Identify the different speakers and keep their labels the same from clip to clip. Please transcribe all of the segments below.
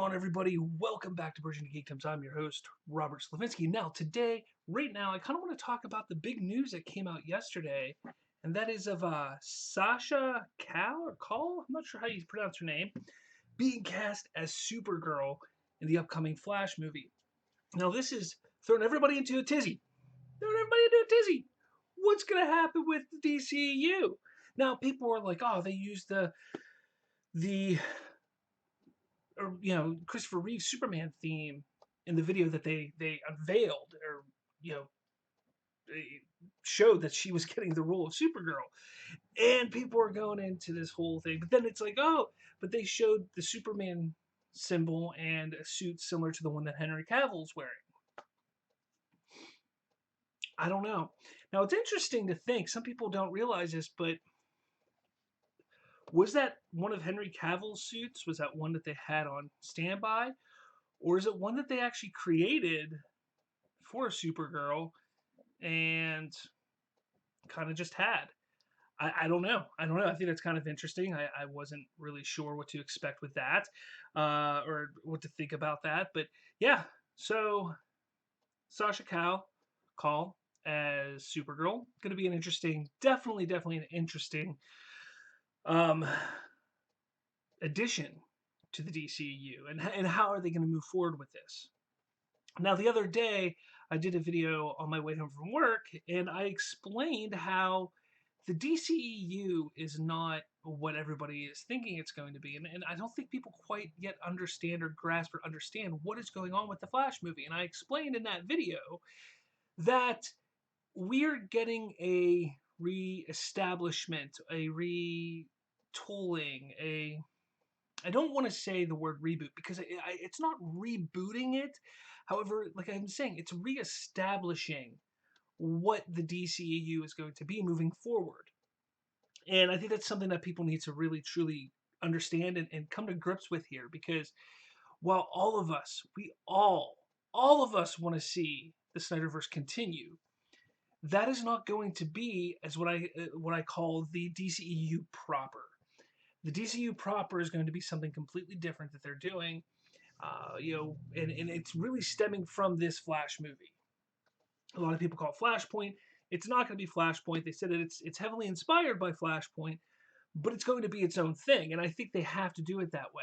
Speaker 1: on, everybody? Welcome back to Bridging the Geekdoms. I'm your host, Robert Slavinsky. Now, right now, I kind of want to talk about the big news that came out yesterday, and that is of Sasha Calle, I'm not sure how you pronounce her name, being cast as Supergirl in the upcoming Flash movie. Now, this is throwing everybody into a tizzy. What's going to happen with the DCEU? Now, people are like, oh, they used the Christopher Reeve's Superman theme in the video that they unveiled, or they showed that she was getting the role of Supergirl, and people are going into this whole thing. But then it's like, oh, but they showed the Superman symbol and a suit similar to the one that Henry Cavill's wearing. I don't know. Now it's interesting to think. Some people don't realize this, but was that one of Henry Cavill's suits? Was that one that they had on standby? Or is it one that they actually created for Supergirl and kind of just had? I don't know. I don't know. I think that's kind of interesting. I wasn't really sure what to expect with that, or what to think about that. But yeah, so Sasha Calle as Supergirl, going to be an interesting, definitely an interesting um, addition to the DCEU, and how are they going to move forward with this? Now, the other day, I did a video on my way home from work, and I explained how the DCEU is not what everybody is thinking it's going to be. And I don't think people quite yet understand or grasp or understand what is going on with the Flash movie. And I explained in that video that we're getting a re-establishment, a retooling, I don't want to say the word reboot because it's not rebooting it. However, like I'm saying, it's reestablishing what the DCEU is going to be moving forward. And I think that's something that people need to really, truly understand and come to grips with here, because while all of us, all of us want to see the Snyderverse continue, that is not going to be as what I call the DCEU proper. The DCU proper is going to be something completely different that they're doing, and it's really stemming from this Flash movie. A lot of people call it Flashpoint. It's not going to be Flashpoint. They said that it's heavily inspired by Flashpoint, but it's going to be its own thing, and I think they have to do it that way.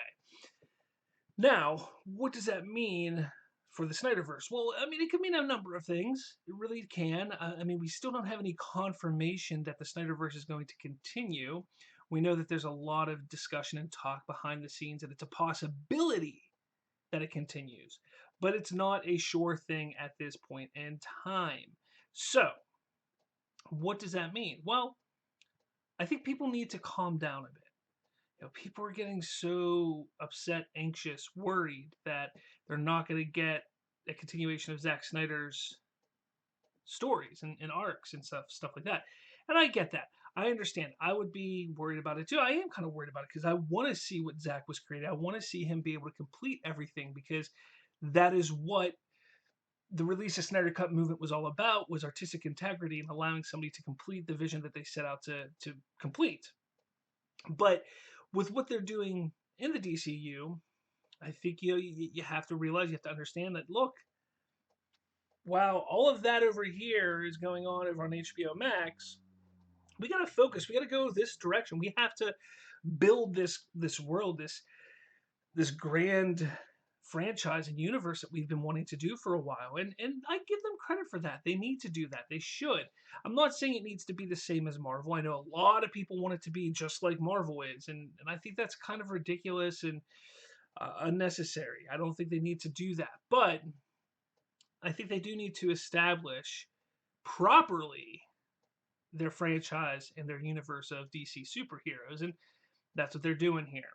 Speaker 1: Now, what does that mean for the Snyderverse? Well, I mean, it could mean a number of things. It really can. I mean, we still don't have any confirmation that the Snyderverse is going to continue. We know that there's a lot of discussion and talk behind the scenes, and it's a possibility that it continues, but it's not a sure thing at this point in time. So, what does that mean? Well, I think people need to calm down a bit. People are getting so upset, anxious, worried that they're not going to get a continuation of Zack Snyder's stories and arcs and stuff like that. And I get that. I understand. I would be worried about it too. I am kind of worried about it because I want to see what Zack was creating. I want to see him be able to complete everything, because that is what the release of Snyder Cut movement was all about, was artistic integrity and allowing somebody to complete the vision that they set out to complete. But with what they're doing in the DCU, I think you have to realize, you have to understand that, look, while all of that over here is going on over on HBO Max, we got to focus. We got to go this direction. We have to build this world, this grand franchise and universe that we've been wanting to do for a while. And I give them credit for that. They need to do that. They should. I'm not saying it needs to be the same as Marvel. I know a lot of people want it to be just like Marvel is, and I think that's kind of ridiculous and unnecessary. I don't think they need to do that. But I think they do need to establish properly their franchise and their universe of DC superheroes, and that's what they're doing here.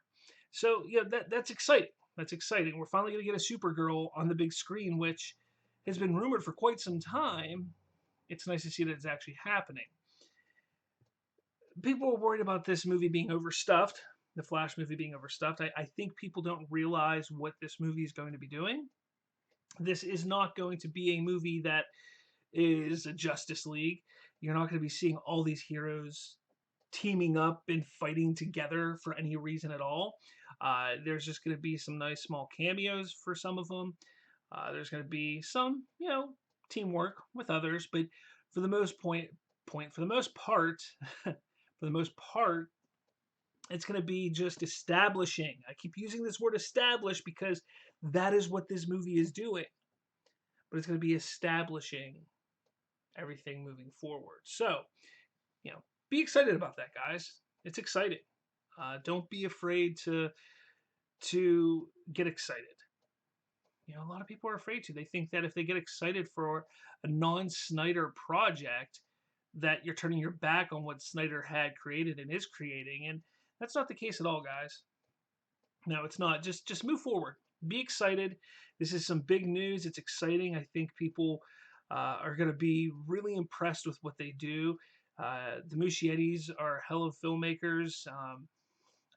Speaker 1: So yeah, that's exciting. That's exciting. We're finally going to get a Supergirl on the big screen, which has been rumored for quite some time. It's nice to see that it's actually happening. People are worried about this movie being overstuffed, the Flash movie being overstuffed. I think people don't realize what this movie is going to be doing. This is not going to be a movie that is a Justice League. You're not going to be seeing all these heroes teaming up and fighting together for any reason at all. There's just going to be some nice small cameos for some of them. There's going to be some, teamwork with others, but for the most for the most part, for the most part, it's going to be just establishing. I keep using this word establish because that is what this movie is doing. But it's going to be establishing everything moving forward. So, be excited about that, guys. It's exciting. Don't be afraid to get excited. A lot of people are afraid to. They think that if they get excited for a non-Snyder project, that you're turning your back on what Snyder had created and is creating, and that's not the case at all, guys. No, it's not. Just move forward. Be excited. This is some big news. It's exciting. I think people are going to be really impressed with what they do. The Muschiettis are hell of filmmakers.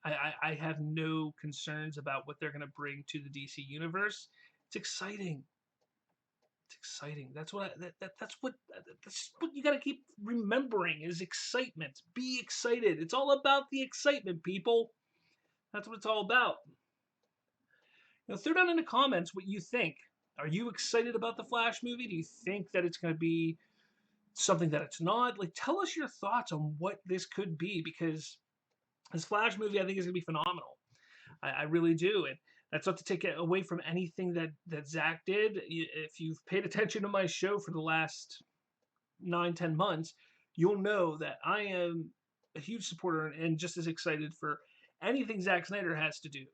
Speaker 1: I have no concerns about what they're going to bring to the DC universe. It's exciting. It's exciting. That's what you got to keep remembering is excitement. Be excited. It's all about the excitement, people. That's what it's all about. Throw down in the comments what you think. Are you excited about the Flash movie? Do you think that it's going to be something that it's not? Like, tell us your thoughts on what this could be, because this Flash movie, I think, is going to be phenomenal. I really do. And that's not to take it away from anything that Zach did. If you've paid attention to my show for the last 9-10 months, you'll know that I am a huge supporter and just as excited for anything Zack Snyder has to do.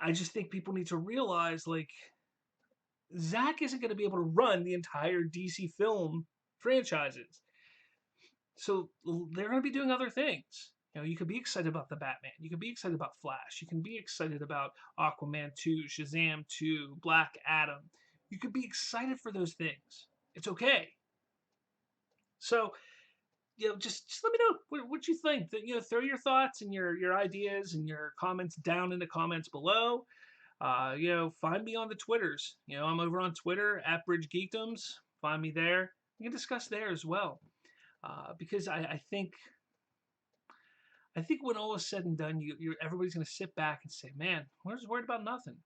Speaker 1: I just think people need to realize, like, Zach isn't going to be able to run the entire DC film franchises. So they're going to be doing other things. You could be excited about the Batman. You could be excited about Flash. You can be excited about Aquaman 2, Shazam 2, Black Adam. You could be excited for those things. It's okay. So, just let me know what you think. Throw your thoughts and your ideas and your comments down in the comments below. Find me on the Twitters. I'm over on Twitter at Bridge Geekdoms. Find me there. We can discuss there as well. Because I think when all is said and done, everybody's going to sit back and say, "Man, we're just worried about nothing."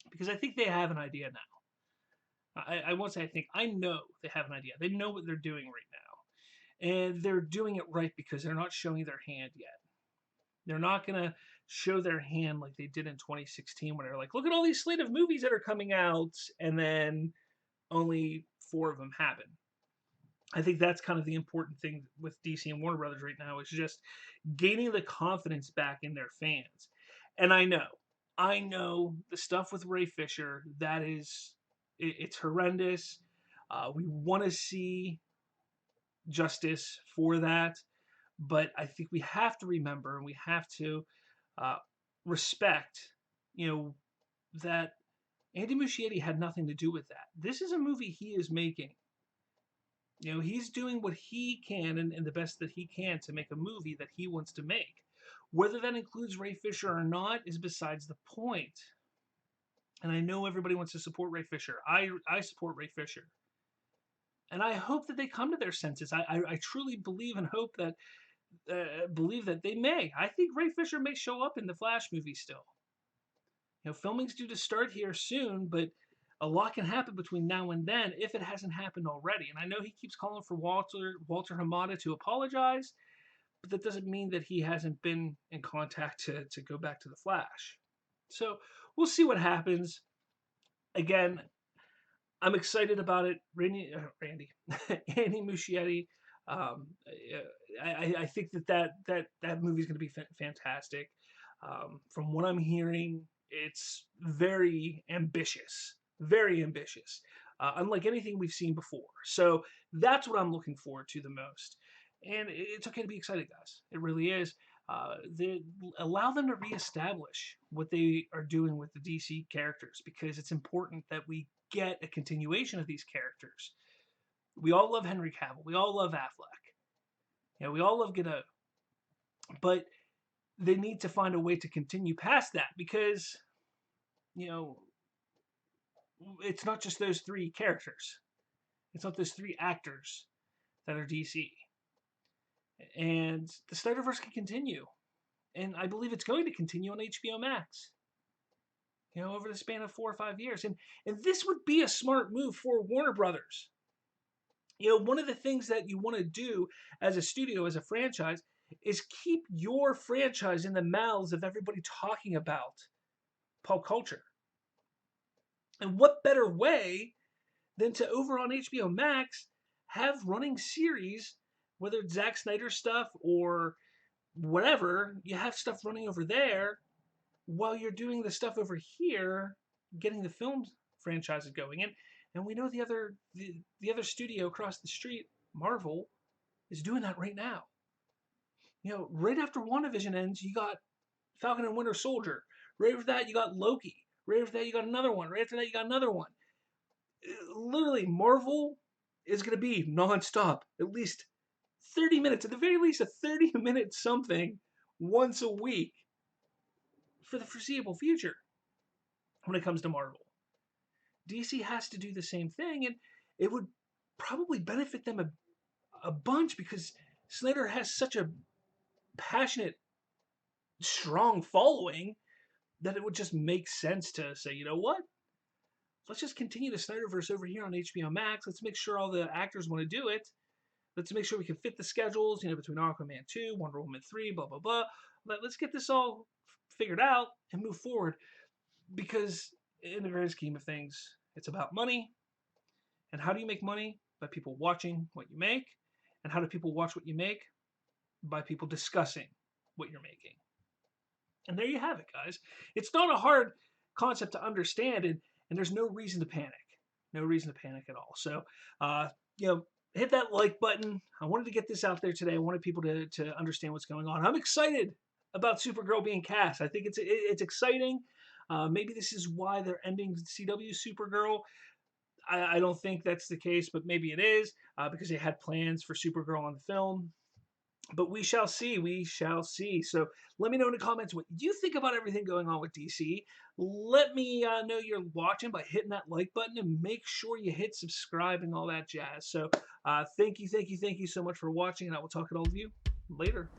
Speaker 1: Because I think they have an idea now. I won't say I think. I know they have an idea. They know what they're doing right now, and they're doing it right because they're not showing their hand yet. They're not going to show their hand like they did in 2016 when they're like, "Look at all these slate of movies that are coming out," and then only 4 of them happen. I think that's kind of the important thing with DC and Warner Brothers right now is just gaining the confidence back in their fans. And I know the stuff with Ray Fisher, it's horrendous. We want to see justice for that, but I think we have to remember and we have to respect, that Andy Muschietti had nothing to do with that. This is a movie he is making. He's doing what he can and the best that he can to make a movie that he wants to make. Whether that includes Ray Fisher or not is besides the point. And I know everybody wants to support Ray Fisher. I support Ray Fisher. And I hope that they come to their senses. I truly believe and hope that they may. I think Ray Fisher may show up in the Flash movie still. Filming's due to start here soon, but a lot can happen between now and then if it hasn't happened already. And I know he keeps calling for Walter Hamada to apologize, but that doesn't mean that he hasn't been in contact to go back to the Flash. So we'll see what happens. Again, I'm excited about it. Andy Muschietti. I think that movie is going to be fantastic. From what I'm hearing, it's very ambitious. Very ambitious, unlike anything we've seen before. So that's what I'm looking forward to the most. And it's okay to be excited, guys. It really is. Allow them to reestablish what they are doing with the DC characters, because it's important that we get a continuation of these characters. We all love Henry Cavill. We all love Affleck. We all love Godot. But they need to find a way to continue past that, because, it's not just those 3 characters. It's not those 3 actors that are DC. And the Snyderverse can continue. and I believe it's going to continue on HBO Max. Over the span of 4 or 5 years, and this would be a smart move for Warner Brothers. One of the things that you want to do as a studio, as a franchise, is keep your franchise in the mouths of everybody talking about pop culture. And what better way than to, over on HBO Max, have running series, whether it's Zack Snyder stuff or whatever, you have stuff running over there while you're doing the stuff over here, getting the film franchises going. And we know the other studio across the street, Marvel, is doing that right now. Right after WandaVision ends, you got Falcon and Winter Soldier. Right after that, you got Loki. Right after that, you got another one. Right after that, you got another one. Literally, Marvel is going to be nonstop. At least 30 minutes, at the very least, a 30-minute something once a week for the foreseeable future when it comes to Marvel. DC has to do the same thing, and it would probably benefit them a bunch because Snyder has such a passionate, strong following that it would just make sense to say, you know what? Let's just continue the Snyderverse over here on HBO Max. Let's make sure all the actors want to do it. Let's make sure we can fit the schedules, between Aquaman 2, Wonder Woman 3, blah, blah, blah. Let's get this all figured out and move forward, because in the grand scheme of things, it's about money. And how do you make money? By people watching what you make. And how do people watch what you make? By people discussing what you're making. And there you have it, guys. It's not a hard concept to understand, and there's no reason to panic. No reason to panic at all. So, hit that like button. I wanted to get this out there today. I wanted people to understand what's going on. I'm excited about Supergirl being cast. I think it's exciting. Maybe this is why they're ending CW Supergirl. I don't think that's the case, but maybe it is, because they had plans for Supergirl on the film. But we shall see. We shall see. So let me know in the comments what you think about everything going on with DC. Let me know you're watching by hitting that like button, and make sure you hit subscribe and all that jazz. So thank you so much for watching, and I will talk to all of you later.